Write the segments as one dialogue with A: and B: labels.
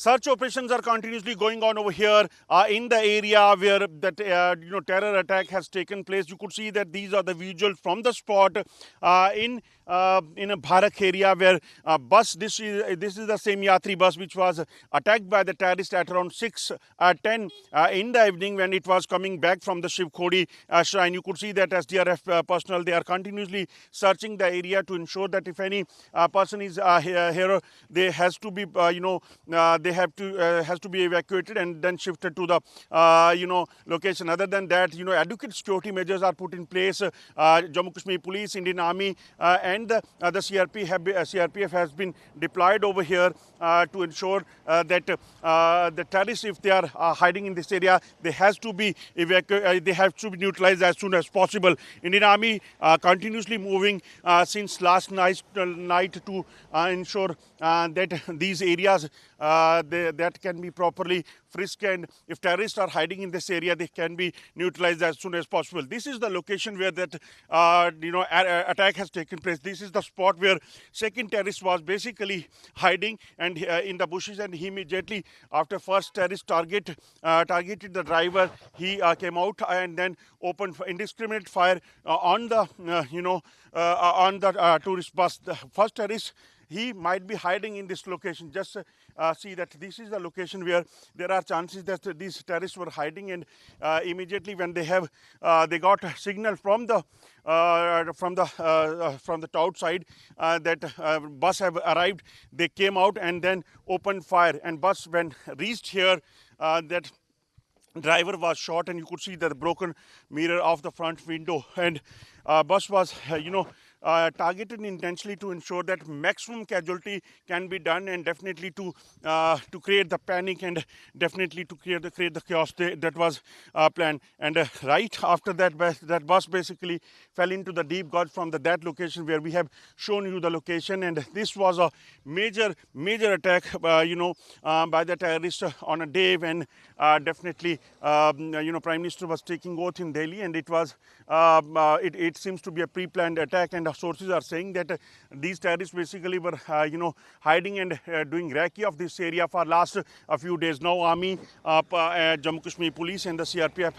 A: Search operations are continuously going on over here in the area where that terror attack has taken place. You could see that these are the visuals from the spot in a Bharak area where bus. This is the same Yatri bus which was attacked by the terrorists at around 6:10 in the evening when it was coming back from the Shiv Khodi shrine. You could see that SDRF personnel, they are continuously searching the area to ensure that if any person is here, they has to be has to be evacuated and then shifted to the location. Other than that, adequate security measures are put in place. Jammu Kashmir Police, Indian Army and the CRPF has been deployed over here to ensure that the terrorists, if they are hiding in this area, they have to be neutralized as soon as possible. Indian Army continuously moving since last night to ensure that these areas that can be properly frisked, and if terrorists are hiding in this area, they can be neutralized as soon as possible. This is the location where that attack has taken place. This is the spot where second terrorist was basically hiding and in the bushes, and he immediately after first terrorist targeted the driver, he came out and then opened indiscriminate fire on the tourist bus. The first terrorist, he might be hiding in this location. Just see that this is the location where there are chances that these terrorists were hiding, and immediately when they got a signal from the outside that bus have arrived, they came out and then opened fire. And bus, when reached here, that driver was shot, and you could see the broken mirror of the front window, and bus was targeted intentionally to ensure that maximum casualty can be done, and definitely to create the panic, and definitely to create the chaos that was planned. And right after that, that bus basically fell into the deep gorge from that location where we have shown you the location. And this was a major attack by the terrorists on a day when definitely Prime Minister was taking oath in Delhi, and it was it seems to be a pre-planned attack. And sources are saying that these terrorists basically were hiding and doing recce of this area for last a few days. Now Army, Jammu Kashmir Police and the CRPF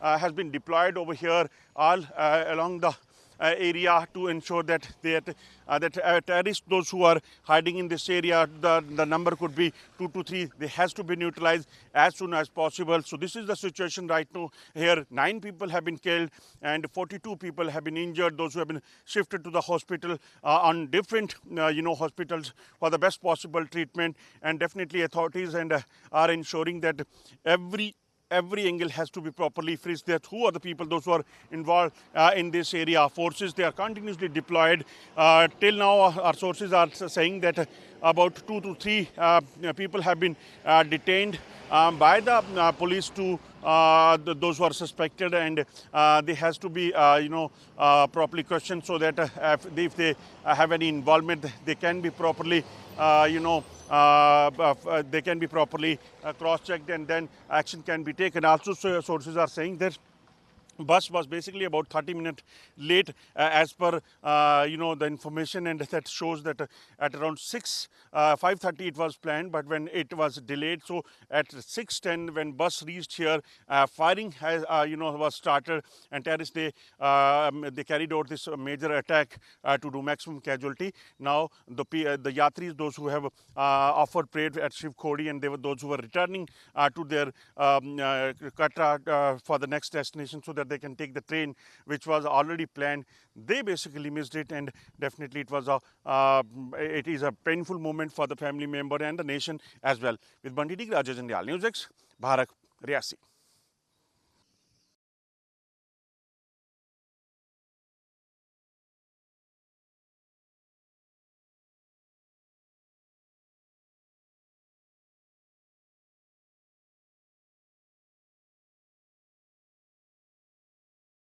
A: has been deployed over here all along the area to ensure that terrorists, those who are hiding in this area, the number could be 2 to 3. They has to be neutralized as soon as possible. So this is the situation right now. Here 9 people have been killed and 42 people have been injured. Those who have been shifted to the hospital on different hospitals for the best possible treatment. And definitely authorities are ensuring that every angle has to be properly frisked. That who are the people, those who are involved in this area. Forces, they are continuously deployed. Till now, our sources are saying that about 2 to 3 people have been detained by the police to those who are suspected, and they has to be properly questioned so that if they have any involvement, they can be properly they can be properly cross-checked, and then action can be taken. Also, sources are saying that bus was basically about 30 minutes late as per the information, and that shows that at around 5:30 it was planned, but when it was delayed, so at 6:10 when bus reached here, firing has was started, and terrorists they carried out this major attack to do maximum casualty. Now the yatris, those who have offered prayer at Shiv Khodi, and they were those who were returning to their Katra for the next destination so that they can take the train which was already planned. They basically missed it, and definitely it is a painful moment for the family member and the nation as well. With Bunty Dig, Rajesh Jandal, News X, Bharak, Riyasi.